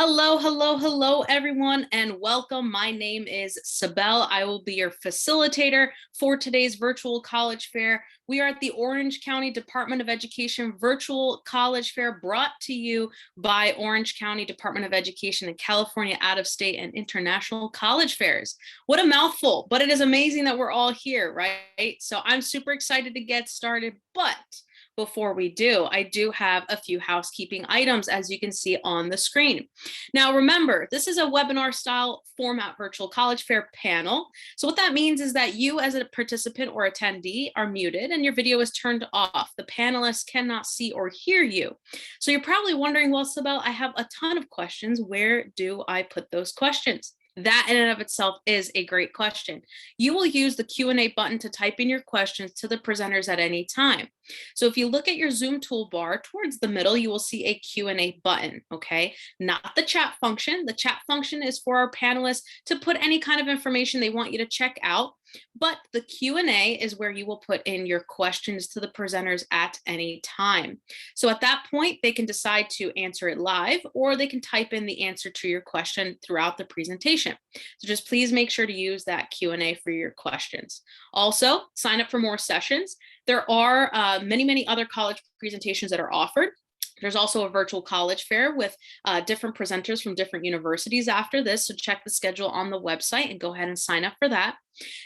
Hello, hello, hello, everyone, and welcome. My name is Sabelle. I will be your facilitator for today's virtual college fair. We are at the Orange County Department of Education Virtual College Fair, brought to you by Orange County Department of Education and California Out-of-State and International College Fairs. What a mouthful, but it is amazing that we're all here, right? So I'm super excited to get started, but before we do, I do have a few housekeeping items, as you can see on the screen. Now, remember, this is a webinar style format virtual college fair panel. So what that means is that you as a participant or attendee are muted and your video is turned off. The panelists cannot see or hear you. So you're probably wondering, well, Sabelle, I have a ton of questions. Where do I put those questions? That in and of itself is a great question. You will use the Q&A button to type in your questions to the presenters at any time. So if you look at your Zoom toolbar towards the middle, you will see a Q&A button, okay? Not the chat function. The chat function is for our panelists to put any kind of information they want you to check out. But the Q&A is where you will put in your questions to the presenters at any time. So at that point, they can decide to answer it live, or they can type in the answer to your question throughout the presentation. So just please make sure to use that Q&A for your questions. Also, sign up for more sessions. There are many other college presentations that are offered. There's also a virtual college fair with different presenters from different universities after this. So check the schedule on the website and go ahead and sign up for that.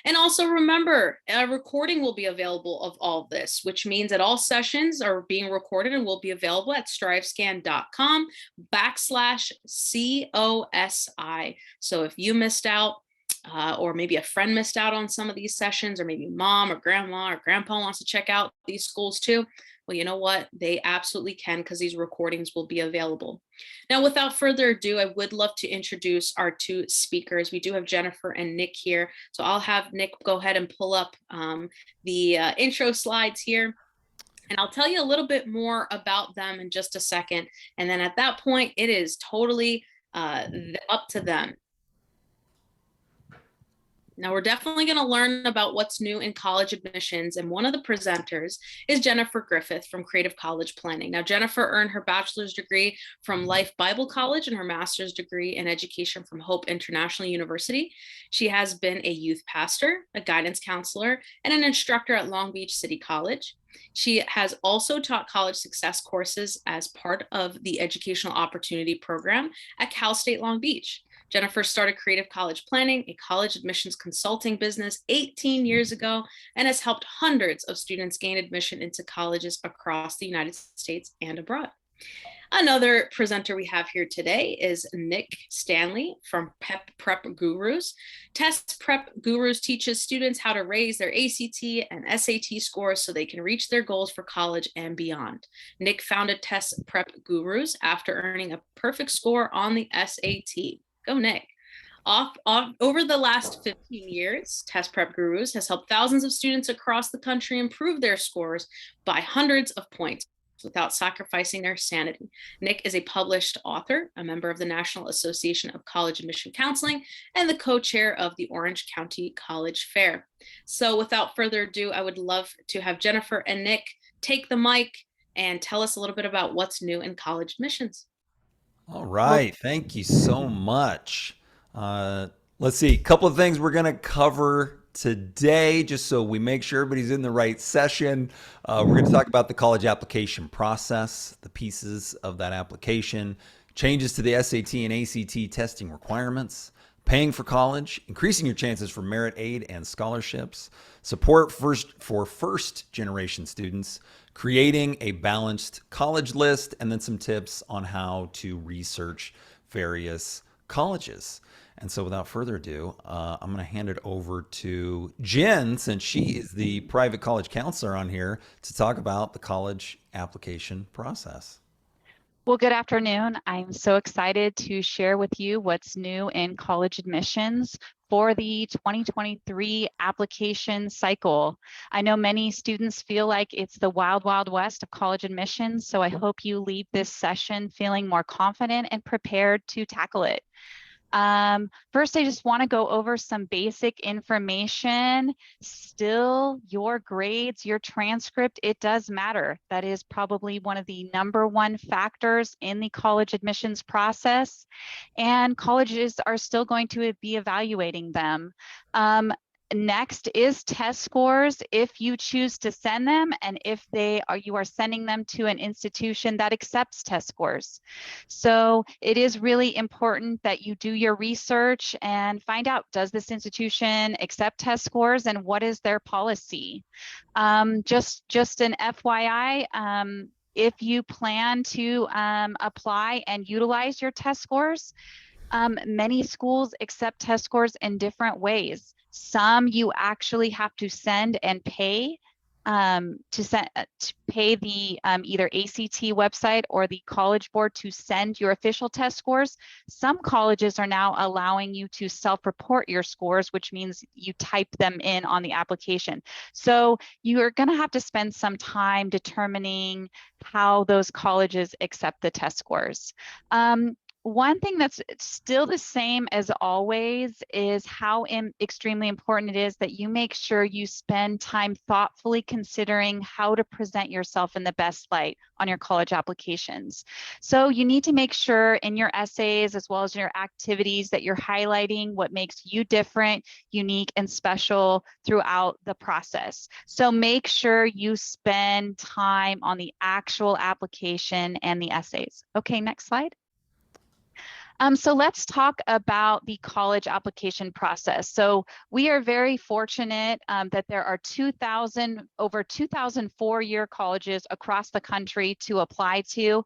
And also remember, a recording will be available of all of this, which means that all sessions are being recorded and will be available at strivescan.com/COSI. So if you missed out, or maybe a friend missed out on some of these sessions, or maybe mom or grandma or grandpa wants to check out these schools too, well, you know what? They absolutely can, because these recordings will be available. Now, without further ado, I would love to introduce our two speakers. We do have Jennifer and Nick here. So I'll have Nick go ahead and pull up the intro slides here. And I'll tell you a little bit more about them in just a second. And then at that point, it is totally up to them. Now, we're definitely going to learn about what's new in college admissions, and one of the presenters is Jennifer Griffith from Creative College Planning. Now, Jennifer earned her bachelor's degree from Life Bible College and her master's degree in education from Hope International University. She has been a youth pastor, a guidance counselor, and an instructor at Long Beach City College. She has also taught college success courses as part of the Educational Opportunity Program at Cal State Long Beach. Jennifer started Creative College Planning, a college admissions consulting business 18 years ago, and has helped hundreds of students gain admission into colleges across the United States and abroad. Another presenter we have here today is Nick Standlea from Prep Gurus. Test Prep Gurus teaches students how to raise their ACT and SAT scores so they can reach their goals for college and beyond. Nick founded Test Prep Gurus after earning a perfect score on the SAT. Go, Nick. Over the last 15 years, Test Prep Gurus has helped thousands of students across the country improve their scores by hundreds of points without sacrificing their sanity. Nick is a published author, a member of the National Association of College Admission Counseling, and the co-chair of the Orange County College Fair. So without further ado, I would love to have Jennifer and Nick take the mic and tell us a little bit about what's new in college admissions. All right. Thank you so much. Let's see. A couple of things we're going to cover today, just so we make sure everybody's in the right session. We're going to talk about the college application process, the pieces of that application, changes to the SAT and ACT testing requirements, paying for college, increasing your chances for merit aid and scholarships, support for first generation students, creating a balanced college list, and then some tips on how to research various colleges. And so without further ado, I'm going to hand it over to Jen, since she is the private college counselor on here, to talk about the college application process. Well, good afternoon. I'm so excited to share with you what's new in college admissions for the 2023 application cycle. I know many students feel like it's the wild, wild west of college admissions, so I hope you leave this session feeling more confident and prepared to tackle it. First, I just want to go over some basic information. Still, your grades, your transcript, it does matter. That is probably one of the #1 factors in the college admissions process, and colleges are still going to be evaluating them. Next is test scores if you choose to send them, and if you are sending them to an institution that accepts test scores. So it is really important that you do your research and find out, does this institution accept test scores and what is their policy? Just an FYI, if you plan to apply and utilize your test scores, many schools accept test scores in different ways. Some you actually have to send and pay to pay the either ACT website or the College Board to send your official test scores. Some colleges are now allowing you to self-report your scores, which means you type them in on the application. So you're going to have to spend some time determining how those colleges accept the test scores. One thing that's still the same as always is how extremely important it is that you make sure you spend time thoughtfully considering how to present yourself in the best light on your college applications. So you need to make sure in your essays as well as your activities that you're highlighting what makes you different, unique, and special throughout the process. So make sure you spend time on the actual application and the essays. Okay, next slide. So let's talk about the college application process. So we are very fortunate that there are over 2,000 four-year colleges across the country to apply to,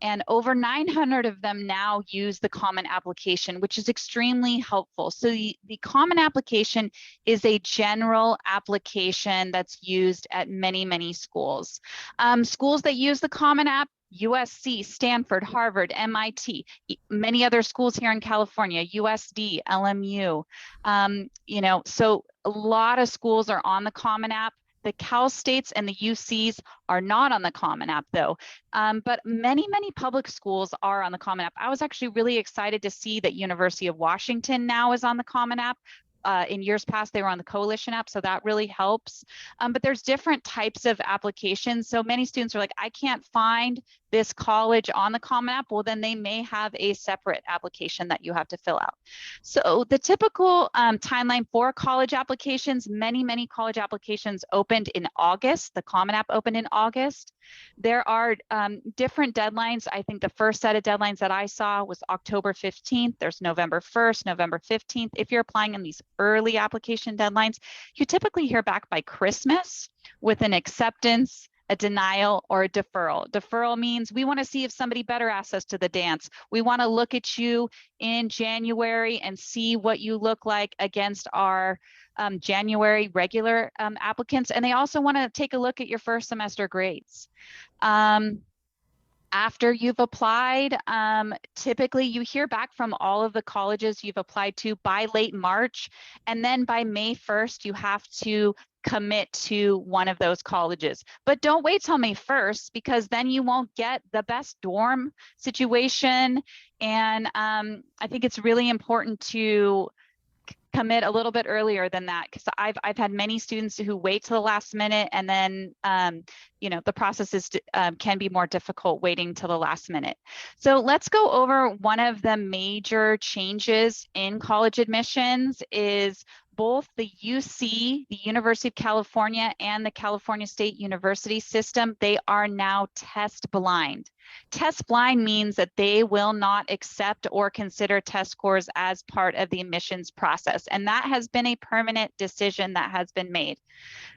and over 900 of them now use the Common Application, which is extremely helpful. So the Common Application is a general application that's used at many, many schools. Schools that use the Common App: USC, Stanford, Harvard, MIT, many other schools here in California, USD, LMU. So a lot of schools are on the Common App. The Cal States and the UCs are not on the Common App though, but many, many public schools are on the Common App. I was actually really excited to see that University of Washington now is on the Common App. In years past, they were on the Coalition app, so that really helps. But there's different types of applications. So many students are like, I can't find this college on the Common App. Well, then they may have a separate application that you have to fill out. So the typical timeline for college applications, many college applications opened in August. The Common App opened in August. There are different deadlines. I think the first set of deadlines that I saw was October 15th. There's November 1st, November 15th. If you're applying in these early application deadlines, you typically hear back by Christmas with an acceptance, a denial, or a deferral. Deferral means we want to see if somebody better asks us to the dance. We want to look at you in January and see what you look like against our January regular applicants. And they also want to take a look at your first semester grades. After you've applied, typically you hear back from all of the colleges you've applied to by late March, and then by May 1st, you have to commit to one of those colleges. But don't wait till May 1st, because then you won't get the best dorm situation. And I think it's really important to commit a little bit earlier than that, because I've had many students who wait till the last minute, and then the process can be more difficult waiting till the last minute. So let's go over one of the major changes in college admissions is both the UC, the University of California, and the California State University system, they are now test blind. Test blind means that they will not accept or consider test scores as part of the admissions process. And that has been a permanent decision that has been made.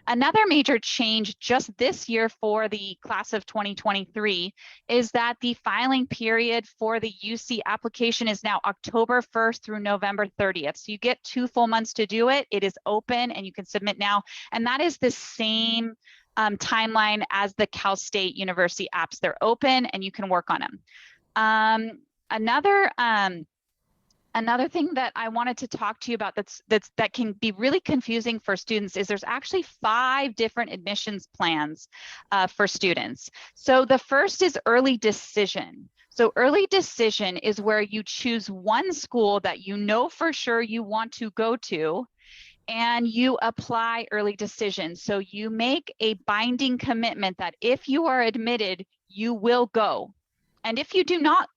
Another major change just this year for the class of 2023 is that the filing period for the UC application is now October 1st through November 30th. So you get 2 full months to do it. It is open and you can submit now. And that is the same timeline as the Cal State University apps. They're open and you can work on them. Another thing that I wanted to talk to you about that can be really confusing for students is there's actually 5 different admissions plans for students. So the first is early decision. So early decision is where you choose one school that you know for sure you want to go to, and you apply early decision. So you make a binding commitment that if you are admitted, you will go. And if you do not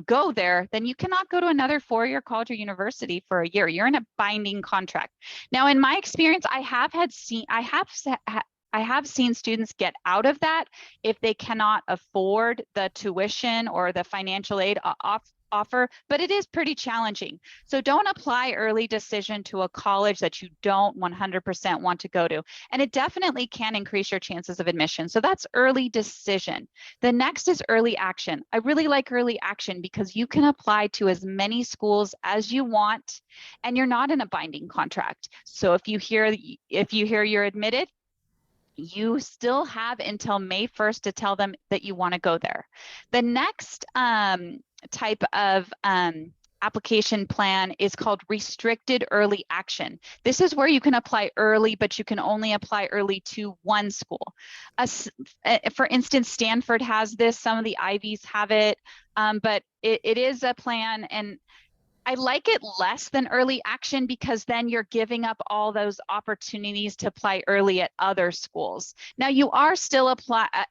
go there, then you cannot go to another four-year college or university for a year. You're in a binding contract. Now, in my experience, I have seen students get out of that if they cannot afford the tuition or the financial aid offer, but it is pretty challenging. So don't apply early decision to a college that you don't 100% want to go to. And it definitely can increase your chances of admission. So that's early decision. The next is early action. I really like early action because you can apply to as many schools as you want, and you're not in a binding contract. So if you hear you're admitted, you still have until May 1st to tell them that you want to go there. The next type of application plan is called restricted early action. This is where you can apply early, but you can only apply early to one school. For instance, Stanford has this, some of the Ivies have it, but it is a plan, and I like it less than early action because then you're giving up all those opportunities to apply early at other schools. Now you are still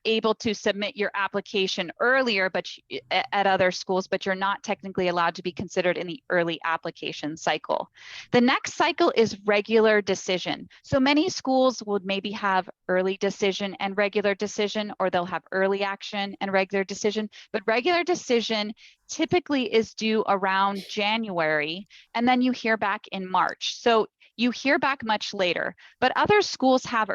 able to submit your application earlier, but at other schools, but you're not technically allowed to be considered in the early application cycle. The next cycle is regular decision. So many schools would maybe have early decision and regular decision, or they'll have early action and regular decision, but regular decision typically is due around January, and then you hear back in March. So you hear back much later, but other schools have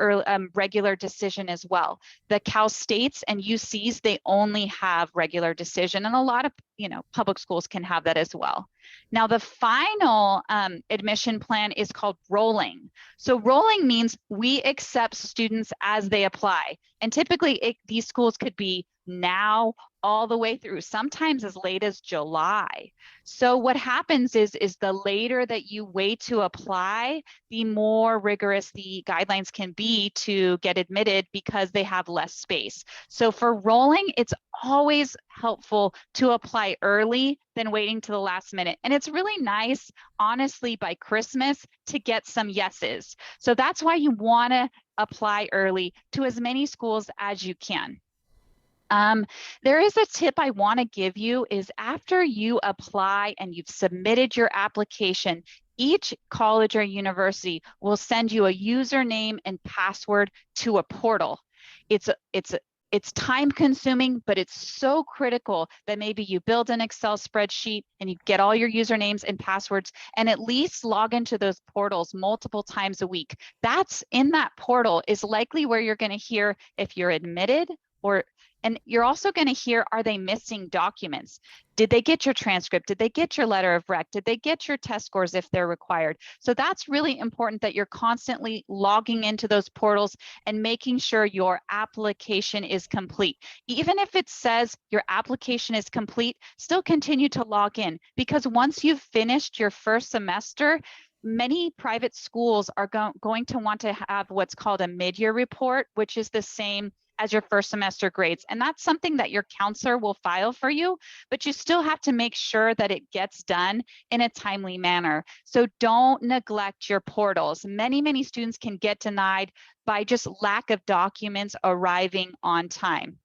regular decision as well. The Cal States and UCs, they only have regular decision, and a lot of public schools can have that as well. Now, the final admission plan is called rolling. So rolling means we accept students as they apply. And typically these schools could be now all the way through, sometimes as late as July. So what happens is the later that you wait to apply, the more rigorous the guidelines can be to get admitted because they have less space. So for rolling, it's always helpful to apply early than waiting to the last minute. And it's really nice, honestly, by Christmas to get some yeses. So that's why you want to apply early to as many schools as you can. There is a tip I want to give you is after you apply and you've submitted your application, each college or university will send you a username and password to a portal. It's time consuming, but it's so critical that maybe you build an Excel spreadsheet and you get all your usernames and passwords and at least log into those portals multiple times a week. That's in that portal is likely where you're going to hear if you're admitted, and you're also going to hear, are they missing documents? Did they get your transcript? Did they get your letter of rec? Did they get your test scores if they're required? So that's really important that you're constantly logging into those portals and making sure your application is complete. Even if it says your application is complete, still continue to log in, because once you've finished your first semester, many private schools are going to want to have what's called a mid-year report, which is the same as your first semester grades. And that's something that your counselor will file for you, but you still have to make sure that it gets done in a timely manner. So don't neglect your portals. Many students can get denied by just lack of documents arriving on time.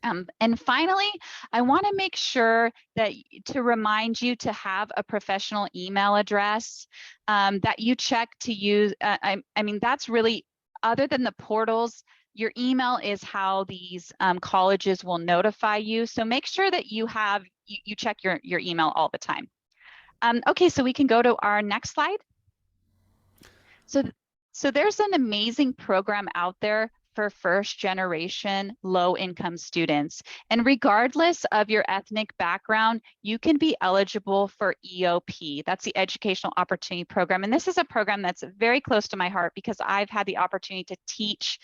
And finally, I want to make sure that to remind you to have a professional email address that you check to use. I mean, that's really, other than the portals, your email is how these colleges will notify you. So make sure that you check your email all the time. Okay, so we can go to our next slide. So there's an amazing program out there for first generation low income students. And regardless of your ethnic background, you can be eligible for EOP. That's the Educational Opportunity Program. And this is a program that's very close to my heart because I've had the opportunity to teach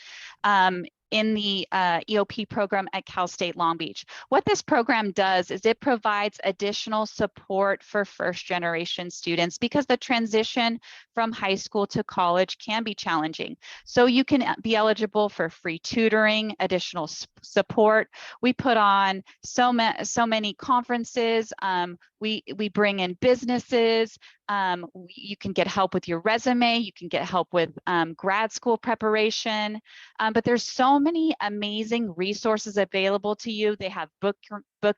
in the EOP program at Cal State Long Beach. What this program does is it provides additional support for first-generation students because the transition from high school to college can be challenging. So you can be eligible for free tutoring, additional support. We put on so many conferences. We bring in businesses. You can get help with your resume. You can get help with grad school preparation. But there's so many amazing resources available to you. They have book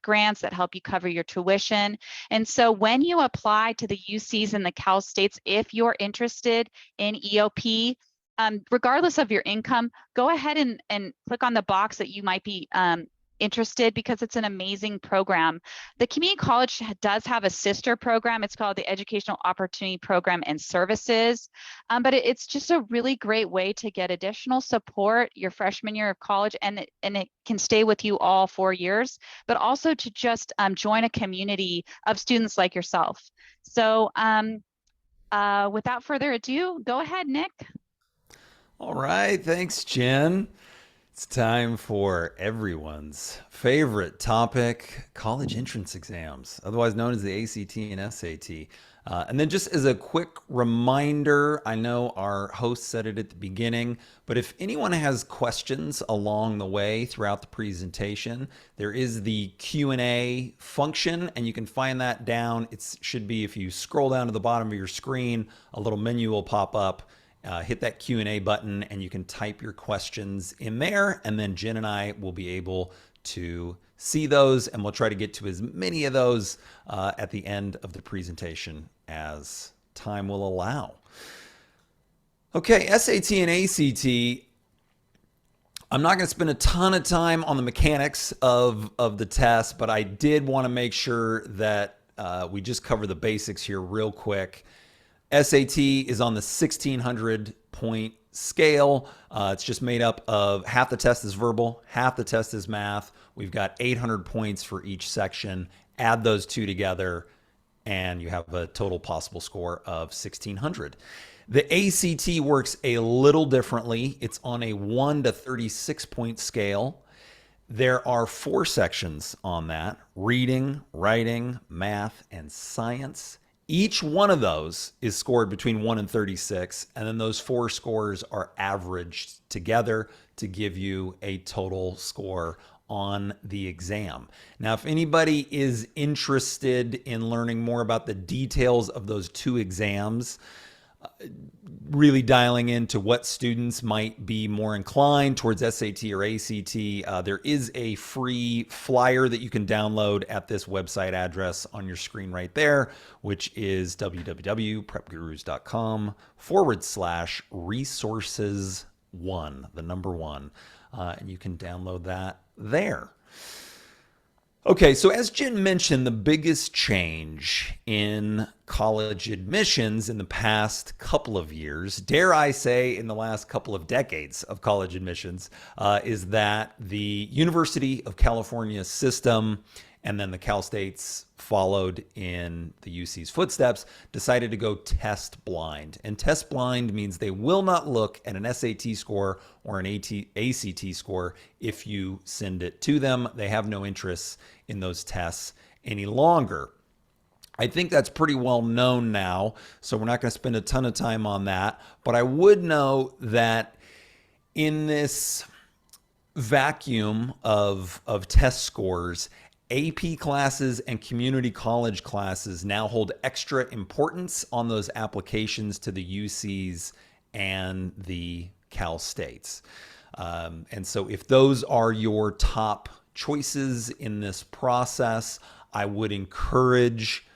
grants that help you cover your tuition. And so when you apply to the UCs and the Cal States, if you're interested in EOP, regardless of your income, go ahead and click on the box that you might be interested, because it's an amazing program. The community college does have a sister program. It's called the Educational Opportunity Program and Services, but it's just a really great way to get additional support your freshman year of college, and it can stay with you all 4 years, but also to just join a community of students like yourself. So without further ado, go ahead, Nick. All right, thanks, Jen. It's time for everyone's favorite topic, college entrance exams, otherwise known as the ACT and SAT. And then just as a quick reminder, I know our host said it at the beginning, but if anyone has questions along the way throughout the presentation, there is the Q&A function, and you can find that down. It should be, if you scroll down to the bottom of your screen, a little menu will pop up. Hit that Q&A button and you can type your questions in there, and then Jen and I will be able to see those, and we'll try to get to as many of those at the end of the presentation as time will allow. Okay, SAT and ACT. I'm not going to spend a ton of time on the mechanics of the test, but I did want to make sure that we just cover the basics here real quick. SAT is on the 1,600 point scale. It's just made up of half the test is verbal, half the test is math. We've got 800 points for each section. Add those two together, and you have a total possible score of 1,600. The ACT works a little differently. It's on a 1 to 36 point scale. There are 4 sections on that: reading, writing, math, and science. Each one of those is scored between 1 and 36, and then those 4 scores are averaged together to give you a total score on the exam. Now, if anybody is interested in learning more about the details of those 2 exams, really dialing into what students might be more inclined towards SAT or ACT, there is a free flyer that you can download at this website address on your screen right there, which is www.prepgurus.com/resources1, the number 1. And you can download that there. Okay, so as Jen mentioned, the biggest change in college admissions in the past couple of years, dare I say in the last couple of decades of college admissions, is that the University of California system, and then the Cal States followed in the UC's footsteps, decided to go test blind. And test blind means they will not look at an SAT score or an ACT score if you send it to them. They have no interest in those tests any longer. I think that's pretty well known now, so we're not going to spend a ton of time on that. But I would note that in this vacuum of test scores, AP classes and community college classes now hold extra importance on those applications to the UCs and the Cal States. And so if those are your top choices in this process, I would encourage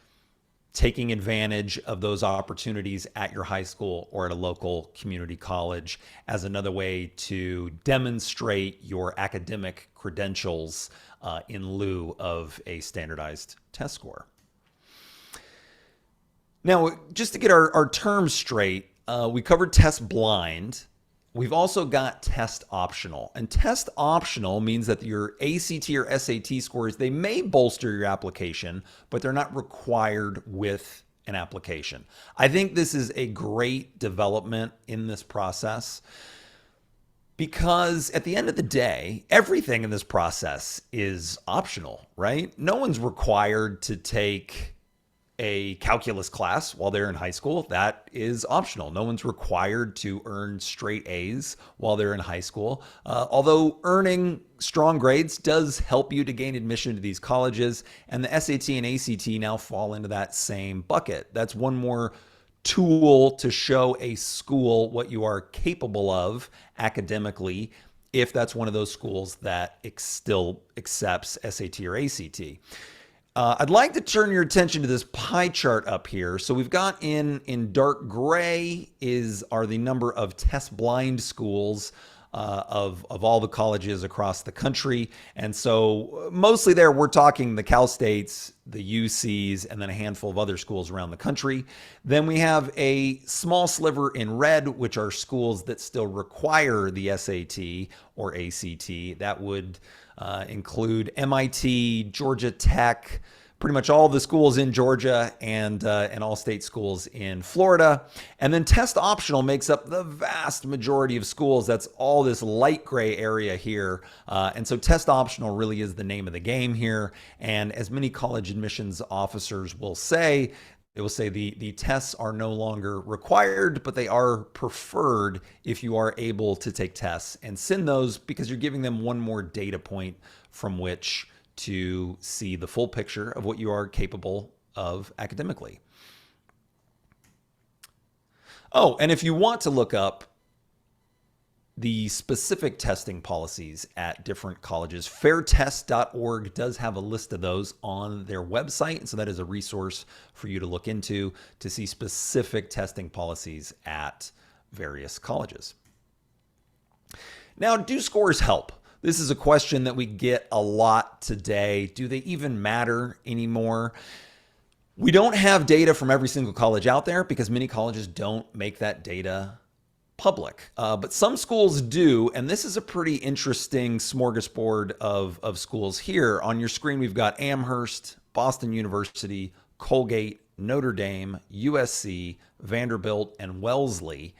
taking advantage of those opportunities at your high school or at a local community college as another way to demonstrate your academic credentials in lieu of a standardized test score. Now, just to get our terms straight, we covered test blind. We've also got test optional. And test optional means that your ACT or SAT scores, they may bolster your application, but they're not required with an application. I think this is a great development in this process. Because at the end of the day, everything in this process is optional, right? No one's required to take a calculus class while they're in high school. That is optional. No one's required to earn straight A's while they're in high school. Although earning strong grades does help you to gain admission to these colleges, and the SAT and ACT now fall into that same bucket. That's one more tool to show a school what you are capable of academically, if that's one of those schools that still accepts SAT or ACT. I'd like to turn your attention to this pie chart up here. So we've got in dark gray are the number of test blind schools of all the colleges across the country. And so mostly there, we're talking the Cal States, the UCs, and then a handful of other schools around the country. Then we have a small sliver in red, which are schools that still require the SAT or ACT. That would include MIT, Georgia Tech, pretty much all the schools in Georgia, and all state schools in Florida. And then test optional makes up the vast majority of schools. That's all this light gray area here. And so test optional really is the name of the game here. And as many college admissions officers will say, it will say the tests are no longer required, but they are preferred if you are able to take tests and send those, because you're giving them one more data point from which to see the full picture of what you are capable of academically. Oh, and if you want to look up the specific testing policies at different colleges, fairtest.org does have a list of those on their website. And so that is a resource for you to look into to see specific testing policies at various colleges. Now, do scores help? This is a question that we get a lot today. Do they even matter anymore? We don't have data from every single college out there because many colleges don't make that data public. But some schools do, and this is a pretty interesting smorgasbord of schools here. On your screen, we've got Amherst, Boston University, Colgate, Notre Dame, USC, Vanderbilt, and Wellesley.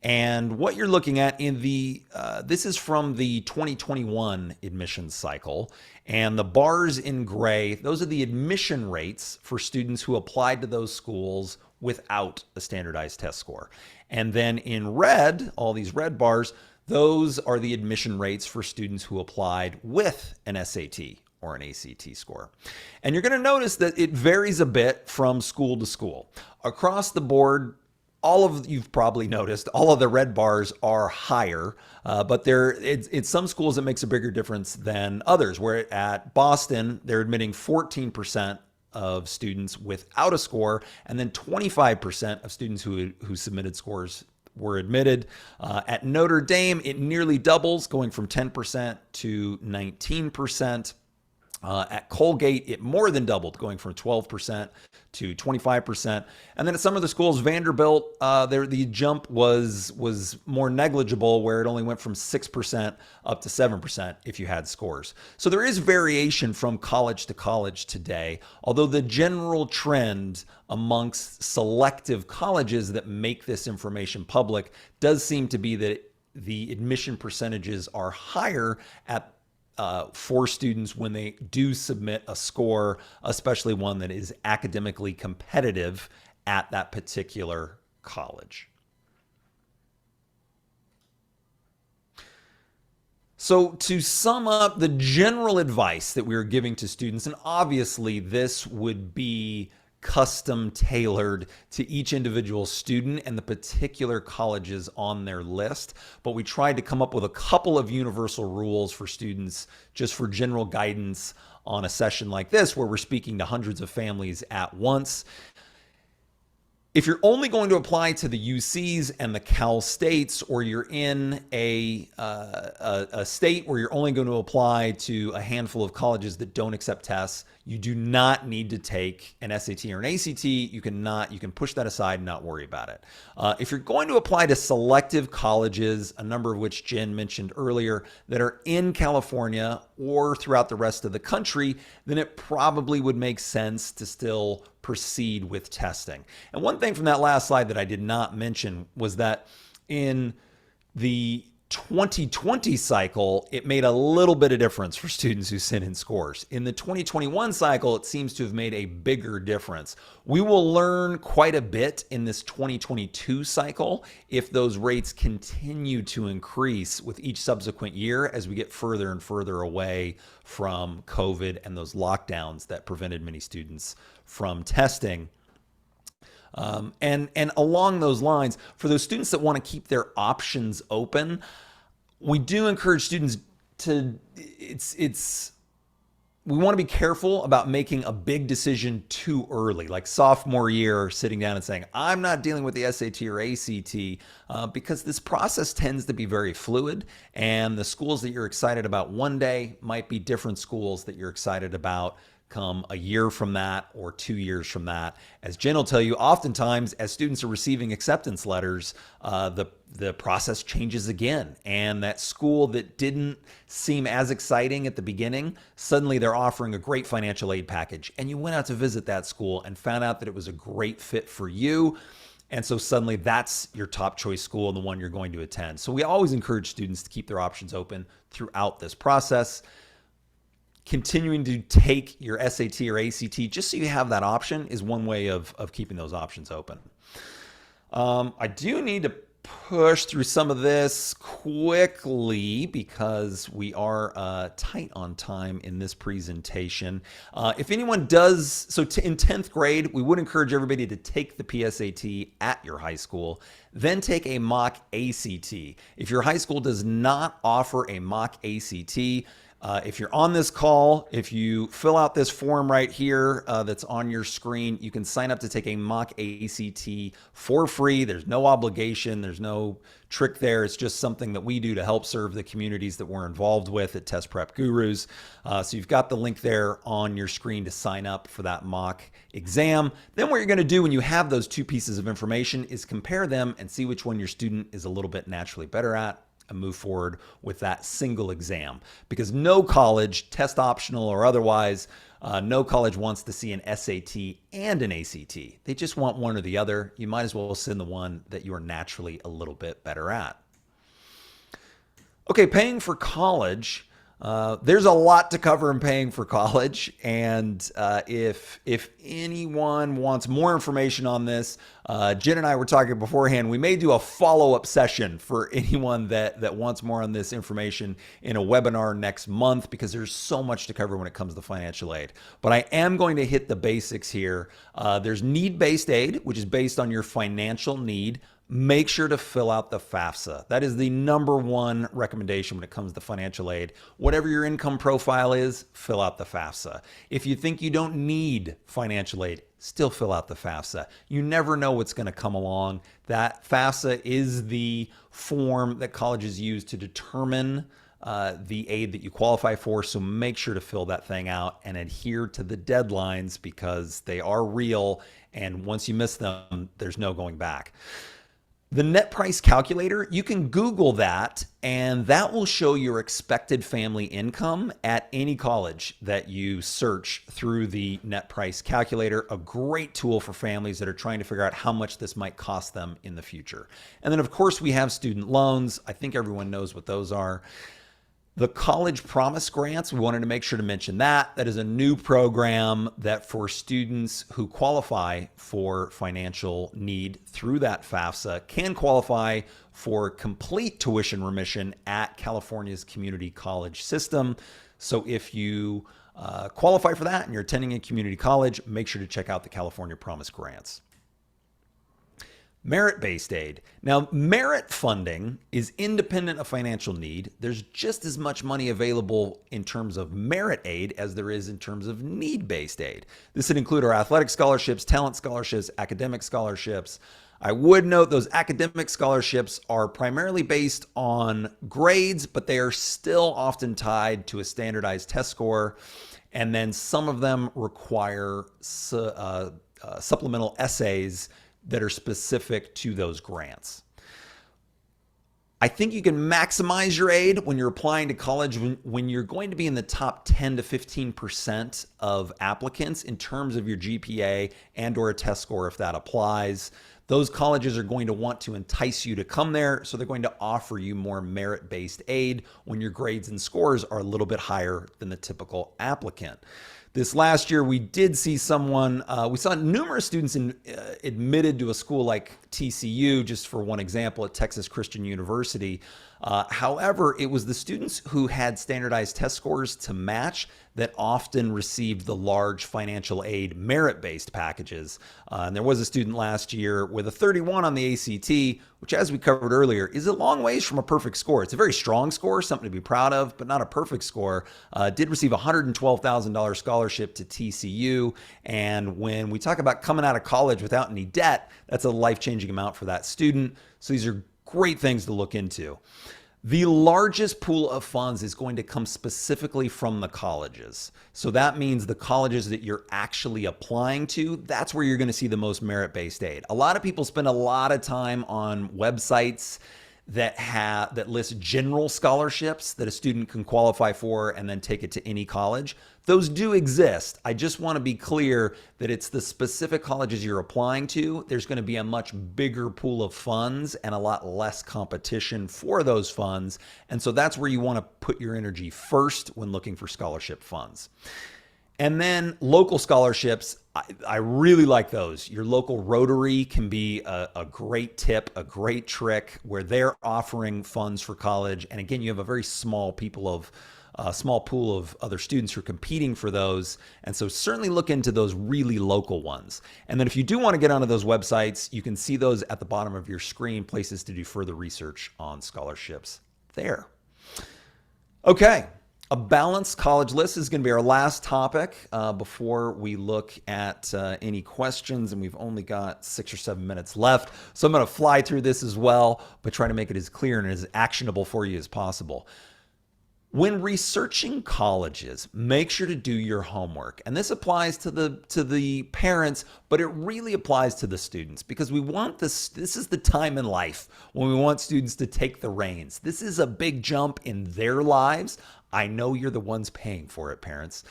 And what you're looking at this is from the 2021 admissions cycle. And the bars in gray, those are the admission rates for students who applied to those schools without a standardized test score. And then in red, all these red bars, those are the admission rates for students who applied with an SAT or an ACT score. And you're going to notice that it varies a bit from school to school. Across the board, you've probably noticed, all of the red bars are higher, but it's some schools that makes a bigger difference than others, where at Boston, they're admitting 14% of students without a score, and then 25% of students who submitted scores were admitted. At Notre Dame, it nearly doubles, going from 10% to 19%. At Colgate, it more than doubled, going from 12% to 25%. And then at some of the schools, Vanderbilt, the jump was more negligible, where it only went from 6% up to 7% if you had scores. So there is variation from college to college today, although the general trend amongst selective colleges that make this information public does seem to be that the admission percentages are higher for students when they do submit a score, especially one that is academically competitive at that particular college. So to sum up the general advice that we're giving to students, and obviously this would be custom tailored to each individual student and the particular colleges on their list. But we tried to come up with a couple of universal rules for students just for general guidance on a session like this, where we're speaking to hundreds of families at once. If you're only going to apply to the UCs and the Cal States, or you're in a state where you're only going to apply to a handful of colleges that don't accept tests, you do not need to take an SAT or an ACT. You can push that aside and not worry about it. If you're going to apply to selective colleges, a number of which Jen mentioned earlier, that are in California or throughout the rest of the country, then it probably would make sense to still proceed with testing. And one thing from that last slide that I did not mention was that in the 2020 cycle, it made a little bit of difference for students who sent in scores. In the 2021 cycle, it seems to have made a bigger difference. We will learn quite a bit in this 2022 cycle if those rates continue to increase with each subsequent year as we get further and further away from COVID and those lockdowns that prevented many students from testing. And along those lines, for those students that want to keep their options open, we do encourage students to, we want to be careful about making a big decision too early, like sophomore year, sitting down and saying, I'm not dealing with the SAT or ACT, because this process tends to be very fluid, and the schools that you're excited about one day might be different schools that you're excited about come a year from that or 2 years from that. As Jen will tell you, oftentimes as students are receiving acceptance letters, the process changes again. And that school that didn't seem as exciting at the beginning, suddenly they're offering a great financial aid package. And you went out to visit that school and found out that it was a great fit for you. And so suddenly that's your top choice school and the one you're going to attend. So we always encourage students to keep their options open throughout this process. Continuing to take your SAT or ACT just so you have that option is one way of keeping those options open. I do need to push through some of this quickly because we are tight on time in this presentation. If anyone does, so in 10th grade, we would encourage everybody to take the PSAT at your high school, then take a mock ACT. If your high school does not offer a mock ACT, if you're on this call, if you fill out this form right here that's on your screen, you can sign up to take a mock ACT for free. There's no obligation. There's no trick there. It's just something that we do to help serve the communities that we're involved with at Test Prep Gurus. So you've got the link there on your screen to sign up for that mock exam. Then what you're going to do when you have those two pieces of information is compare them and see which one your student is a little bit naturally better at, and move forward with that single exam. Because no college, test optional or otherwise, no college wants to see an SAT and an ACT. They just want one or the other. You might as well send the one that you are naturally a little bit better at. Okay, paying for college. There's a lot to cover in paying for college, and if anyone wants more information on this, Jen and I were talking beforehand, we may do a follow-up session for anyone that wants more on this information in a webinar next month, because there's so much to cover when it comes to financial aid. But I am going to hit the basics here. There's need-based aid, which is based on your financial need. Make sure to fill out the FAFSA. That is the number one recommendation when it comes to financial aid. Whatever your income profile is, fill out the FAFSA. If you think you don't need financial aid, still fill out the FAFSA. You never know what's going to come along. That FAFSA is the form that colleges use to determine the aid that you qualify for. So make sure to fill that thing out and adhere to the deadlines, because they are real. And once you miss them, there's no going back. The net price calculator, you can Google that, and that will show your expected family income at any college that you search through the net price calculator. A great tool for families that are trying to figure out how much this might cost them in the future. And then, of course, we have student loans. I think everyone knows what those are. The College Promise Grants, we wanted to make sure to mention that. That is a new program that for students who qualify for financial need through that FAFSA can qualify for complete tuition remission at California's community college system. So if you qualify for that and you're attending a community college, make sure to check out the California Promise Grants. Merit-based aid. Now, merit funding is independent of financial need. There's just as much money available in terms of merit aid as there is in terms of need-based aid. This would include our athletic scholarships, talent scholarships, academic scholarships. I would note those academic scholarships are primarily based on grades, but they are still often tied to a standardized test score. And then some of them require supplemental essays that are specific to those grants. I think you can maximize your aid when you're applying to college when you're going to be in the top 10 to 15% of applicants in terms of your GPA and or a test score if that applies. Those colleges are going to want to entice you to come there, so they're going to offer you more merit-based aid when your grades and scores are a little bit higher than the typical applicant. This last year, we did see we saw numerous students admitted to a school like TCU, just for one example, at Texas Christian University. However, it was the students who had standardized test scores to match that often received the large financial aid merit-based packages. And there was a student last year with a 31 on the ACT, which, as we covered earlier, is a long ways from a perfect score. It's a very strong score, something to be proud of, but not a perfect score. Did receive a $112,000 scholarship to TCU. And when we talk about coming out of college without any debt, that's a life-changing amount for that student. So these are great things to look into. The largest pool of funds is going to come specifically from the colleges. So that means the colleges that you're actually applying to, that's where you're going to see the most merit-based aid. A lot of people spend a lot of time on websites that list general scholarships that a student can qualify for and then take it to any college. Those do exist. I just want to be clear that it's the specific colleges you're applying to. There's going to be a much bigger pool of funds and a lot less competition for those funds. And so that's where you want to put your energy first when looking for scholarship funds. And then local scholarships, I really like those. Your local Rotary can be a great tip, a great trick where they're offering funds for college. And again, you have a very small pool of other students who are competing for those. And so certainly look into those really local ones. And then if you do want to get onto those websites, you can see those at the bottom of your screen, places to do further research on scholarships there. Okay. A balanced college list is going to be our last topic before we look at any questions, and we've only got 6 or 7 minutes left. So I'm going to fly through this as well, but try to make it as clear and as actionable for you as possible. When researching colleges, make sure to do your homework. And this applies to the parents, but it really applies to the students because we want this is the time in life when we want students to take the reins. This is a big jump in their lives. I know you're the ones paying for it, parents.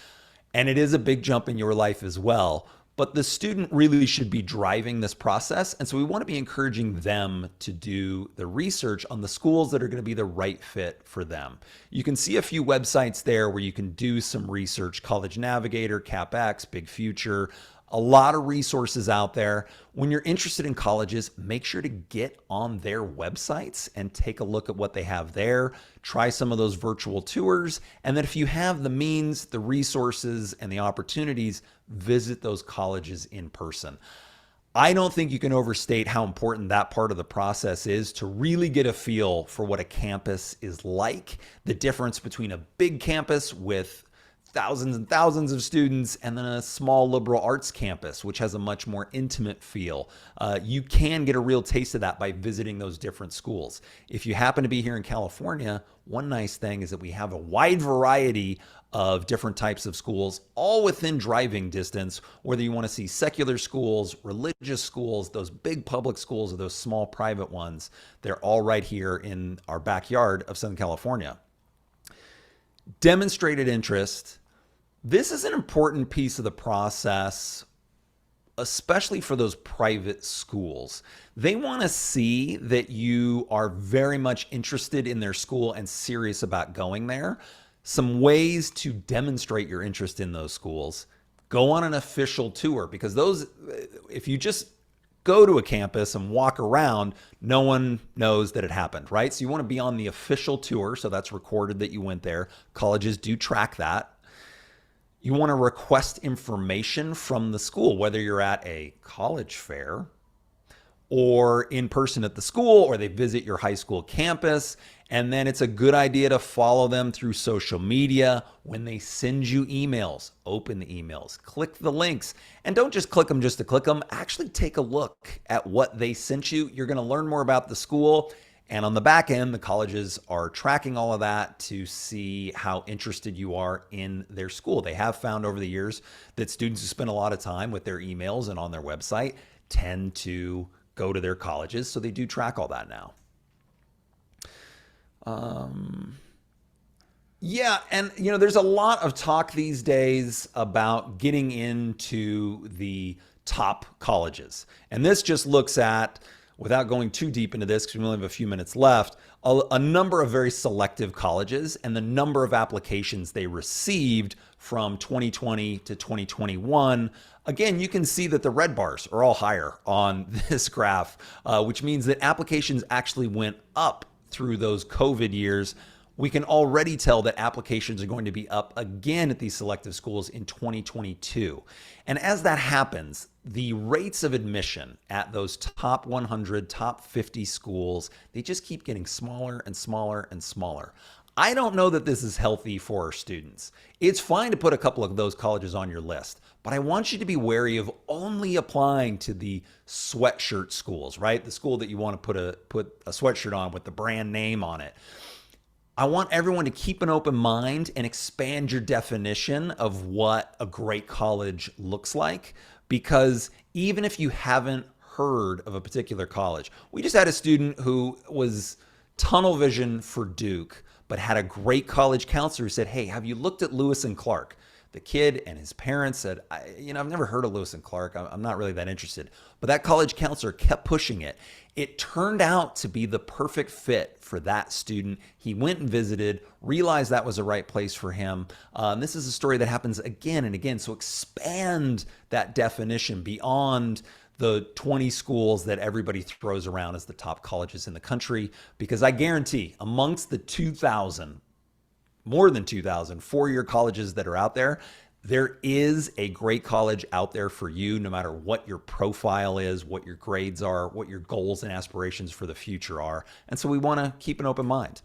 And it is a big jump in your life as well. But the student really should be driving this process. And so we want to be encouraging them to do the research on the schools that are going to be the right fit for them. You can see a few websites there where you can do some research: College Navigator, CapX, Big Future. A lot of resources out there. When you're interested in colleges, make sure to get on their websites and take a look at what they have there. Try some of those virtual tours. And then if you have the means, the resources, and the opportunities, visit those colleges in person. I don't think you can overstate how important that part of the process is to really get a feel for what a campus is like, the difference between a big campus with thousands and thousands of students and then a small liberal arts campus, which has a much more intimate feel. You can get a real taste of that by visiting those different schools. If you happen to be here in California, one nice thing is that we have a wide variety of different types of schools, all within driving distance, whether you want to see secular schools, religious schools, those big public schools, or those small private ones. They're all right here in our backyard of Southern California. Demonstrated interest. This is an important piece of the process, especially for those private schools. They want to see that you are very much interested in their school and serious about going there. Some ways to demonstrate your interest in those schools: go on an official tour, because if you just go to a campus and walk around, no one knows that it happened, right? So you want to be on the official tour, so that's recorded that you went there. Colleges do track that. You want to request information from the school, whether you're at a college fair or in person at the school, or they visit your high school campus. And then it's a good idea to follow them through social media. When they send you emails, open the emails, click the links, and don't just click them just to click them. Actually take a look at what they sent you. You're going to learn more about the school. And on the back end, the colleges are tracking all of that to see how interested you are in their school. They have found over the years that students who spend a lot of time with their emails and on their website tend to go to their colleges. So they do track all that now. Yeah, and there's a lot of talk these days about getting into the top colleges. And this just looks at, without going too deep into this because we only have a few minutes left, a number of very selective colleges and the number of applications they received from 2020 to 2021. Again, you can see that the red bars are all higher on this graph, which means that applications actually went up through those COVID years. We can already tell that applications are going to be up again at these selective schools in 2022. And as that happens, the rates of admission at those top 100, top 50 schools, they just keep getting smaller and smaller and smaller. I don't know that this is healthy for our students. It's fine to put a couple of those colleges on your list, but I want you to be wary of only applying to the sweatshirt schools, right? The school that you want to put a sweatshirt on with the brand name on it. I want everyone to keep an open mind and expand your definition of what a great college looks like, because even if you haven't heard of a particular college, we just had a student who was tunnel vision for Duke, but had a great college counselor who said, "Hey, have you looked at Lewis and Clark?" The kid and his parents said, I've never heard of Lewis and Clark. I'm not really that interested. But that college counselor kept pushing it. It turned out to be the perfect fit for that student. He went and visited, realized that was the right place for him. And this is a story that happens again and again. So expand that definition beyond the 20 schools that everybody throws around as the top colleges in the country, because I guarantee amongst the 2,000, more than 2,000 four-year colleges that are out there, there is a great college out there for you, no matter what your profile is, what your grades are, what your goals and aspirations for the future are. And so we want to keep an open mind.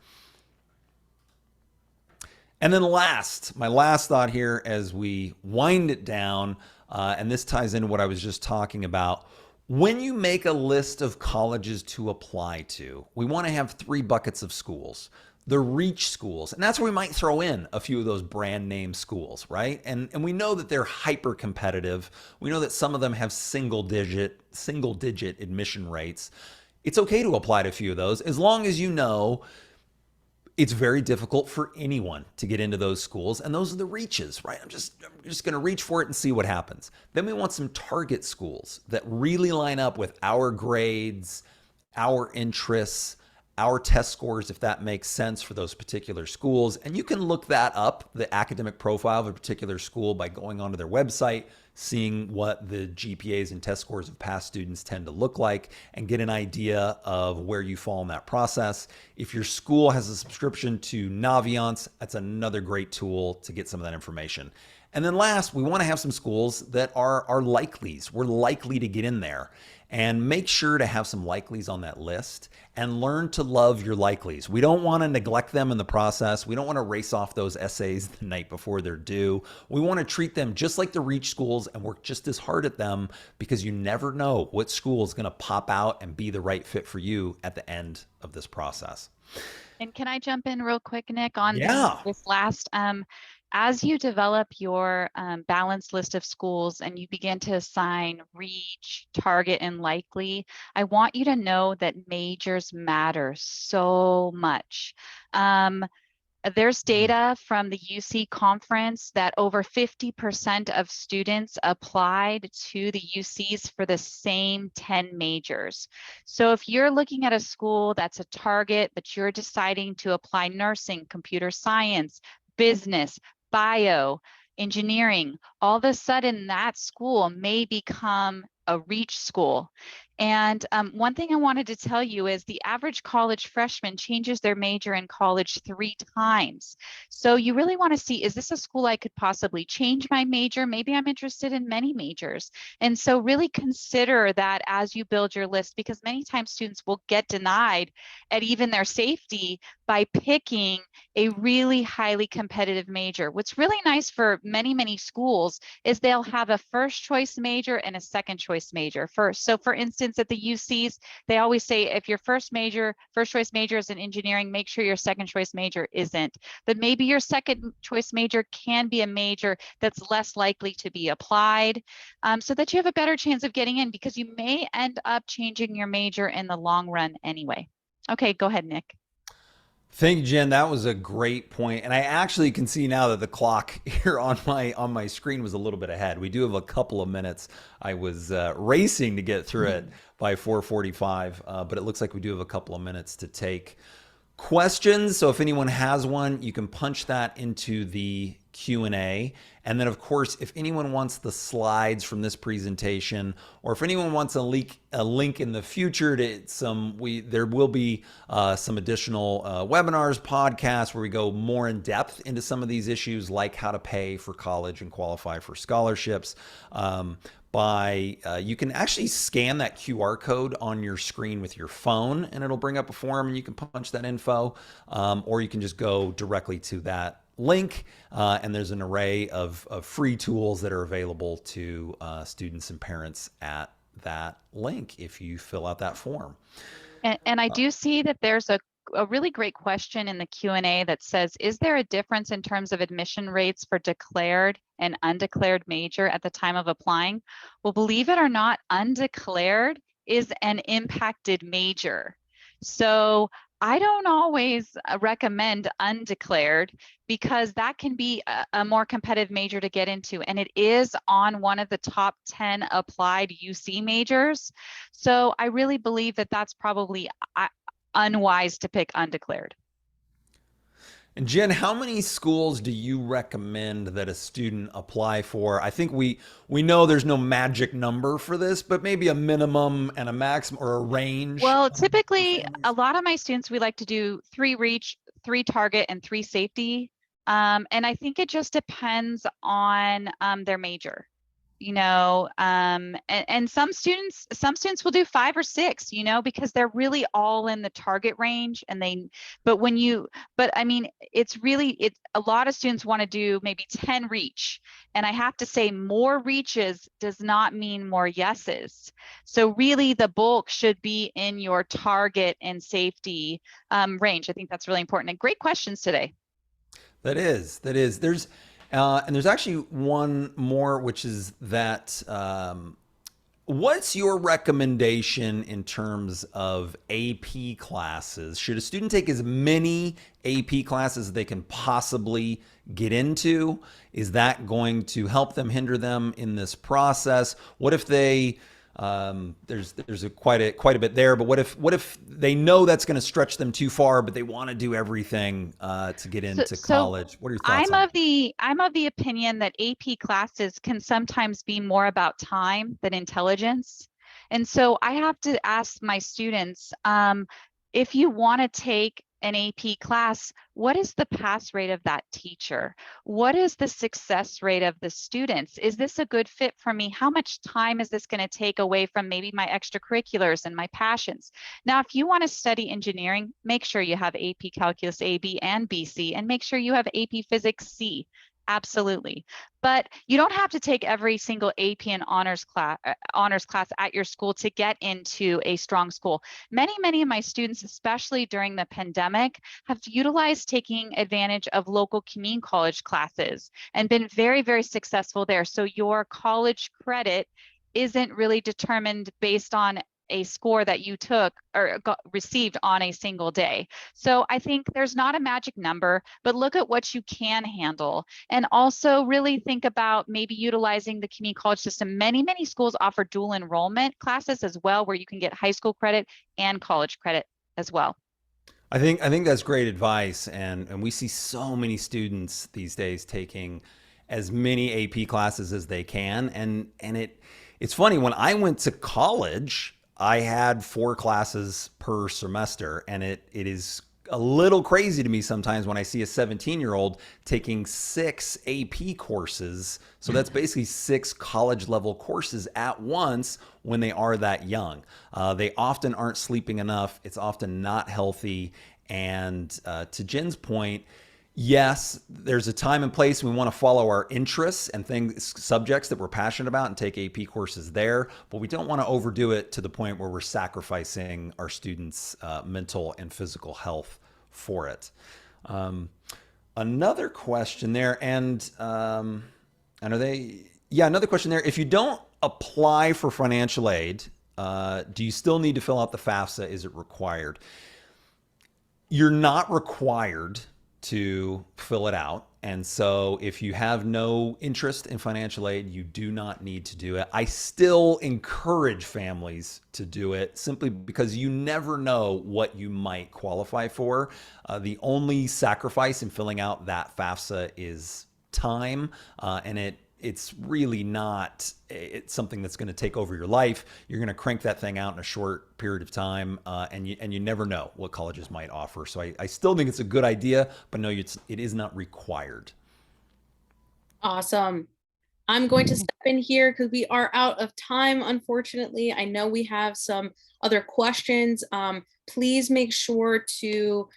And then my last thought here as we wind it down, and this ties into what I was just talking about. When you make a list of colleges to apply to, we want to have 3 buckets of schools. The reach schools, and that's where we might throw in a few of those brand name schools, right? And we know that they're hyper competitive. We know that some of them have single digit admission rates. It's okay to apply to a few of those, as long as you know it's very difficult for anyone to get into those schools, and those are the reaches, right? I'm just going to reach for it and see what happens. Then we want some target schools that really line up with our grades, our interests, our test scores, if that makes sense for those particular schools. And you can look that up, the academic profile of a particular school, by going onto their website, seeing what the GPAs and test scores of past students tend to look like, and get an idea of where you fall in that process. If your school has a subscription to Naviance, that's another great tool to get some of that information. And then last, we want to have some schools that are likelies. We're likely to get in there. And make sure to have some likelies on that list and learn to love your likelies. We don't want to neglect them in the process. We don't want to race off those essays the night before they're due. We want to treat them just like the reach schools and work just as hard at them, because you never know what school is going to pop out and be the right fit for you at the end of this process. And can I jump in real quick, Nick, on Yeah. this last, as you develop your balanced list of schools and you begin to assign reach, target, and likely, I want you to know that majors matter so much. There's data from the UC conference that over 50% of students applied to the UCs for the same 10 majors. So if you're looking at a school that's a target, but you're deciding to apply nursing, computer science, business, bio, engineering, all of a sudden that school may become a reach school. And one thing I wanted to tell you is the average college freshman changes their major in college 3 times. So you really want to see, is this a school I could possibly change my major? Maybe I'm interested in many majors. And so really consider that as you build your list, because many times students will get denied at even their safety by picking a really highly competitive major. What's really nice for many, many schools is they'll have a first choice major and a second choice major first. So for instance, at the UCs, they always say if your first choice major is in engineering, make sure your second choice major isn't. But maybe your second choice major can be a major that's less likely to be applied, so that you have a better chance of getting in, because you may end up changing your major in the long run anyway. Okay, go ahead, Nick. Thank you, Jen. That was a great point. And I actually can see now that the clock here on my screen was a little bit ahead. We do have a couple of minutes. I was racing to get through it by 4:45, but it looks like we do have a couple of minutes to take questions. So if anyone has one, you can punch that into the Q&A. And then of course, if anyone wants the slides from this presentation, or if anyone wants a link in the future to there will be some additional webinars, podcasts where we go more in depth into some of these issues, like how to pay for college and qualify for scholarships. You can actually scan that QR code on your screen with your phone, and it'll bring up a form, and you can punch that info, or you can just go directly to that link, and there's an array of free tools that are available to students and parents at that link if you fill out that form. And I do see that there's a really great question in the Q&A that says, is there a difference in terms of admission rates for declared and undeclared major at the time of applying? Well, believe it or not, undeclared is an impacted major. So I don't always recommend undeclared, because that can be a more competitive major to get into, and it is on one of the top 10 applied UC majors. So I really believe that that's probably unwise to pick undeclared. And Jen, how many schools do you recommend that a student apply for? I think we know there's no magic number for this, but maybe a minimum and a maximum, or a range. Well, typically a lot of my students, we like to do 3 reach, 3 target, and 3 safety. And I think it just depends on their major. And some students will do 5 or 6, because they're really all in the target range. And I mean, a lot of students want to do maybe 10 reach. And I have to say, more reaches does not mean more yeses. So really the bulk should be in your target and safety range. I think that's really important. And great questions today. That is. And there's actually one more, which is that what's your recommendation in terms of AP classes? Should a student take as many AP classes as they can possibly get into? Is that going to help them, hinder them in this process? What if they there's quite a bit there, but what if they know that's going to stretch them too far, but they want to do everything to get into college? What are your thoughts? I'm of the opinion that AP classes can sometimes be more about time than intelligence. And so I have to ask my students, if you want to take an AP class, what is the pass rate of that teacher? What is the success rate of the students? Is this a good fit for me? How much time is this going to take away from maybe my extracurriculars and my passions? Now, if you want to study engineering, make sure you have AP Calculus A, B, and BC, and make sure you have AP Physics C. Absolutely. But you don't have to take every single AP and honors class at your school to get into a strong school. Many of my students, especially during the pandemic, have utilized taking advantage of local community college classes and been very, very successful there. So your college credit isn't really determined based on a score that you took or received on a single day. So I think there's not a magic number, but look at what you can handle. And also really think about maybe utilizing the community college system. Many schools offer dual enrollment classes as well, where you can get high school credit and college credit as well. I think that's great advice. And we see so many students these days taking as many AP classes as they can. And it's funny, when I went to college, I had 4 classes per semester, and it is a little crazy to me sometimes when I see a 17-year-old taking 6 AP courses. So that's basically 6 college level courses at once when they are that young. They often aren't sleeping enough. It's often not healthy. And to Jen's point, yes, there's a time and place. We want to follow our interests and subjects that we're passionate about and take AP courses there, but we don't want to overdo it to the point where we're sacrificing our students' mental and physical health for it. Another question there, and another question there. If you don't apply for financial aid, do you still need to fill out the FAFSA? Is it required? You're not required to fill it out. And so if you have no interest in financial aid, you do not need to do it. I still encourage families to do it simply because you never know what you might qualify for. The only sacrifice in filling out that FAFSA is time, and it's really not it's something that's going to take over your life. You're going to crank that thing out in a short period of time, and you never know what colleges might offer. So I still think it's a good idea, but no, it is not required. Awesome. I'm going to step in here because we are out of time, unfortunately. I know we have some other questions. Please make sure to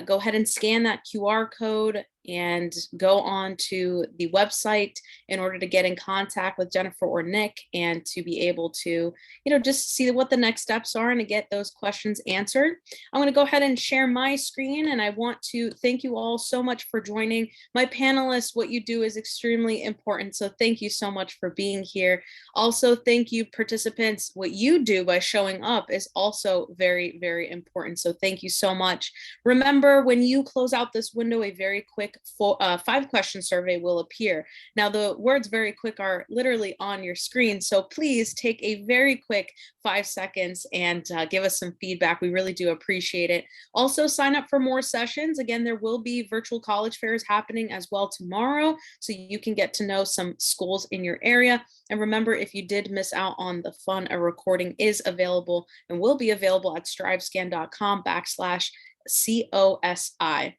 go ahead and scan that QR code and go on to the website in order to get in contact with Jennifer or Nick and to be able to, just see what the next steps are and to get those questions answered. I'm going to go ahead and share my screen, and I want to thank you all so much for joining. My panelists, what you do is extremely important, so thank you so much for being here. Also, thank you, participants. What you do by showing up is also very, very important, so thank you so much. Remember, when you close out this window, a very quick 5-question survey will appear. Now, the words "very quick" are literally on your screen, so please take a very quick 5 seconds and give us some feedback. We really do appreciate it. Also, sign up for more sessions. Again, there will be virtual college fairs happening as well tomorrow, so you can get to know some schools in your area. And remember, if you did miss out on the fun, a recording is available and will be available at strivescan.com/COSI.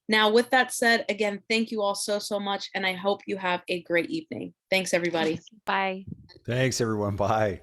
Now, with that said, again, thank you all so, so much, and I hope you have a great evening. Thanks, everybody. Bye. Thanks, everyone. Bye.